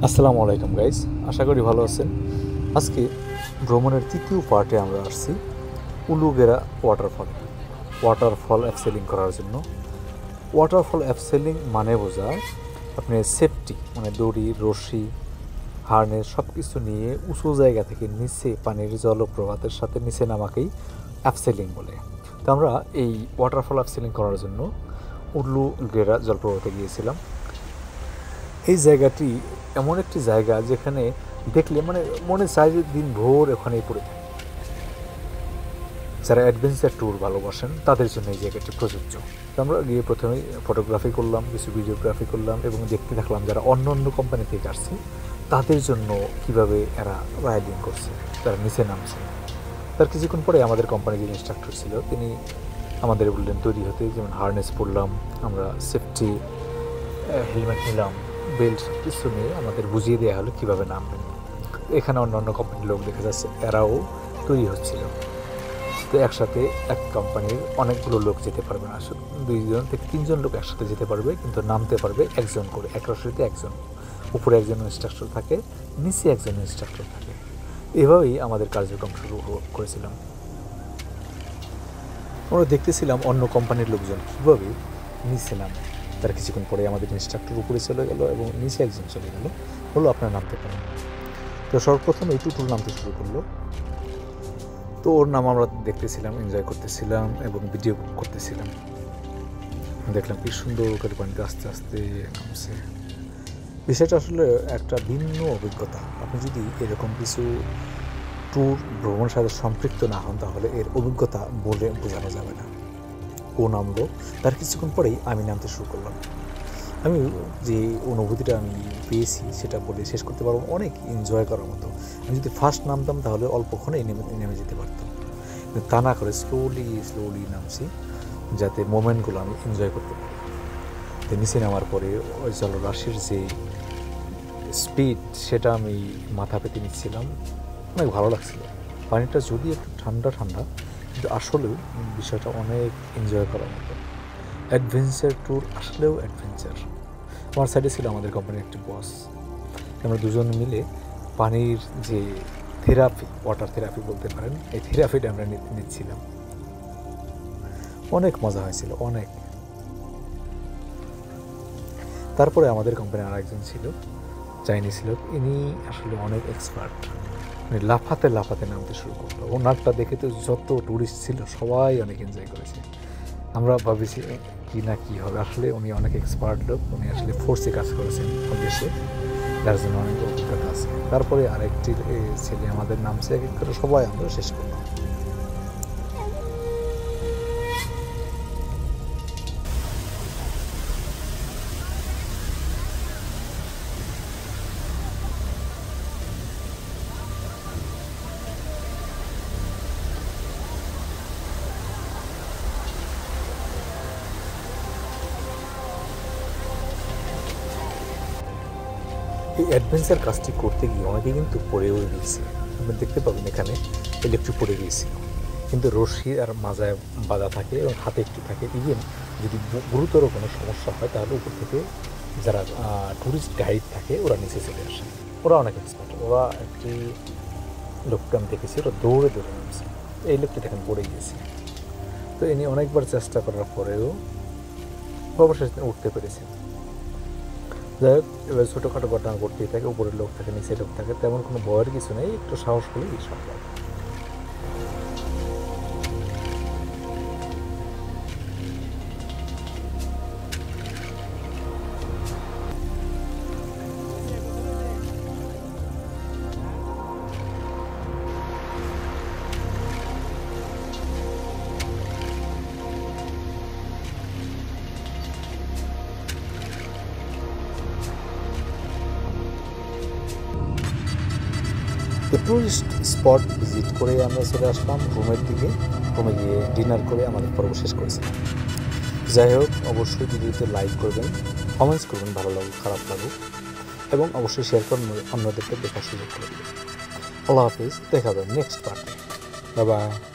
আসসালামু আলাইকুম গাইস, আশা করি ভালো আছেন। আজকে ভ্রমণের তৃতীয় পার্টে আমরা আসছি উলুগেরা ওয়াটারফল অ্যাপসেলিং করার জন্য। ওয়াটারফল অ্যাপসেলিং মানে বোঝায় আপনি সেফটি মানে দড়ি, রশি, হার্নেস সব কিছু নিয়ে উঁচু জায়গা থেকে নিচে পানির জলপ্রপাতের সাথে নিচে নামাকেই অ্যাপসেলিং বলে। তো আমরা এই ওয়াটারফল অ্যাপসেলিং করার জন্য উলুগেরা জলপ্রপাতে গিয়েছিলাম। এই জায়গাটি এমন একটি জায়গা যেখানে দেখলে মনে চায় যে দিন ভোর ওখানেই পড়ে থাকে। যারা অ্যাডভেঞ্চার ট্যুর ভালোবাসেন তাদের জন্য এই জায়গাটি প্রযোজ্য। তো আমরা গিয়ে প্রথমেই ফটোগ্রাফি করলাম, কিছু ভিডিওগ্রাফি করলাম এবং দেখতে থাকলাম যারা অন্য অন্য কোম্পানি থেকে আসছে তাদের জন্য কিভাবে এরা রাইডিং করছে, তারা নিচে নামছে। তার কিছুক্ষণ পরে আমাদের কোম্পানির যে ইনস্ট্রাক্টর ছিল তিনি আমাদের বললেন তৈরি হতে, যেমন হার্নেস পরলাম, আমরা সেফটি হেলমেট নিলাম, বেল্ট সব কিছু নিয়ে আমাদের বুঝিয়ে দেওয়া হলো কীভাবে নামবেন। এখানে অন্যান্য কোম্পানির লোক দেখা যাচ্ছে, এরাও তৈরি হচ্ছিল। তো একসাথে এক কোম্পানির অনেকগুলো লোক যেতে পারবে না, 2 থেকে 3 লোক একসাথে যেতে পারবে, কিন্তু নামতে পারবে একজন করে, এক রশিতে একজন। উপরে একজন ইনস্ট্রাক্টর থাকে, নিচে একজন ইনস্ট্রাক্টর থাকে। এভাবেই আমাদের কার্যক্রম শুরু করেছিলাম। আমরা দেখতেছিলাম অন্য কোম্পানির লোকজন কীভাবে নিচে নামে। তার কিছুক্ষণ পরে আমাদের ইনস্ট্রাক্টর উপরে চলে গেল এবং নিচে একজন চলে গেল, বললো আপনারা নামতে পারেন। তো সর্বপ্রথম এই টুটুল নামতে শুরু করলো। তো ওর নাম আমরা দেখতেছিলাম, এনজয় করতেছিলাম এবং ভিডিও করতেছিলাম। দেখলাম কি সুন্দর করে পানিতে আস্তে আস্তে নামছে। বিষয়টা আসলে একটা ভিন্ন অভিজ্ঞতা। আপনি যদি এরকম কিছু ট্যুর ভ্রমণের সাথে সম্পৃক্ত না হন তাহলে এর অভিজ্ঞতা বলে বোঝানো যাবে না। ও নামলো, তার কিছুক্ষণ পরেই আমি নামতে শুরু করলাম। আমি যে অনুভূতিটা আমি পেয়েছি সেটা বলে শেষ করতে পারবো, অনেক এনজয় করার মতো। আমি যদি ফার্স্ট নামতাম তাহলে অল্পক্ষণেই নেমে যেতে পারতাম, কিন্তু তা না করে স্লোলি নামছি যাতে মোমেন্টগুলো আমি এনজয় করতে পারি। তো নিচে নামার পরে ওই জলরাশির যে স্পিড সেটা আমি মাথা পেতে নিচ্ছিলাম, অনেক ভালো লাগছিল। পানিটা যদি একটু ঠান্ডা কিন্তু আসলেও বিষয়টা অনেক এনজয় করার মতো। অ্যাডভেঞ্চার ট্যুর আসলেও অ্যাডভেঞ্চার। আমার সাইডে ছিল আমাদের কোম্পানির একটি বস। আমরা দুজন মিলে পানির যে থেরাপি, ওয়াটার থেরাপি বলতে পারেন, এই থেরাপিটা আমরা নিচ্ছিলাম। অনেক মজা হয়েছিল, অনেক। তারপরে আমাদের কোম্পানির আরেকজন ছিল, চাইনিজ লোক, ইনি আসলে অনেক এক্সপার্ট। লাফাতে নামতে শুরু করলো। ওনারটা দেখে তো যত টুরিস্ট ছিল সবাই অনেক এনজয় করেছে। আমরা ভাবেছি কি হবে, আসলে উনি অনেক এক্সপার্ট লোক, উনি আসলে ফোর্সে কাজ করেছেন দেশে, যার জন্য অনেক অভিজ্ঞতা আছে। তারপরে আরেকটি ছেলে আমাদের নামছে, এক এক করে সবাই আমরা শেষ করলাম। এই অ্যাডভেঞ্চার কাজটি করতে গিয়ে অনেকে কিন্তু পড়েও গিয়েছে। আপনি দেখতে পাবেন এখানে ইলেকট্রিক পড়ে গিয়েছিল, কিন্তু রশি আর মাজায় বাঁধা থাকে এবং হাতে একটু থাকে। ইভেন যদি গুরুতর কোনো সমস্যা হয় তাহলে উপর থেকে যারা ট্যুরিস্ট গাইড থাকে ওরা নিচে চলে আসে। ওরা অনেক এক্সপার্ট। ওরা একটি লোককে আমি দেখেছি, ওরা দৌড়ে নামছে। এই লোকটি দেখেন পড়ে গিয়েছে। তো ইনি অনেকবার চেষ্টা করার পরেও অবশেষে উঠতে পেরেছেন। যাই হোক, এবার ছোটোখাটো ঘটনা করতেই থাকে, উপরের লোক থাকে, নিচের লোক থাকে, তেমন কোনো ভয়ের কিছু নেই, একটু সাহস হলেই সম্ভব। তো টুরিস্ট স্পট ভিজিট করে আমরা চলে আসলাম রুমের দিকে। রুমে গিয়ে ডিনার করে আমাদের পর্ব শেষ করেছিলাম। যাই হোক, অবশ্যই ভিডিওতে লাইক করবেন, কমেন্টস করবেন, ভালো লাগুক খারাপ লাগুক, এবং অবশ্যই শেয়ার করুন, অন্যদেরকে দেখার সুযোগ করে দেবেন। আল্লাহ হাফিজ, দেখা হবে নেক্সট পার্টে। Bye bye.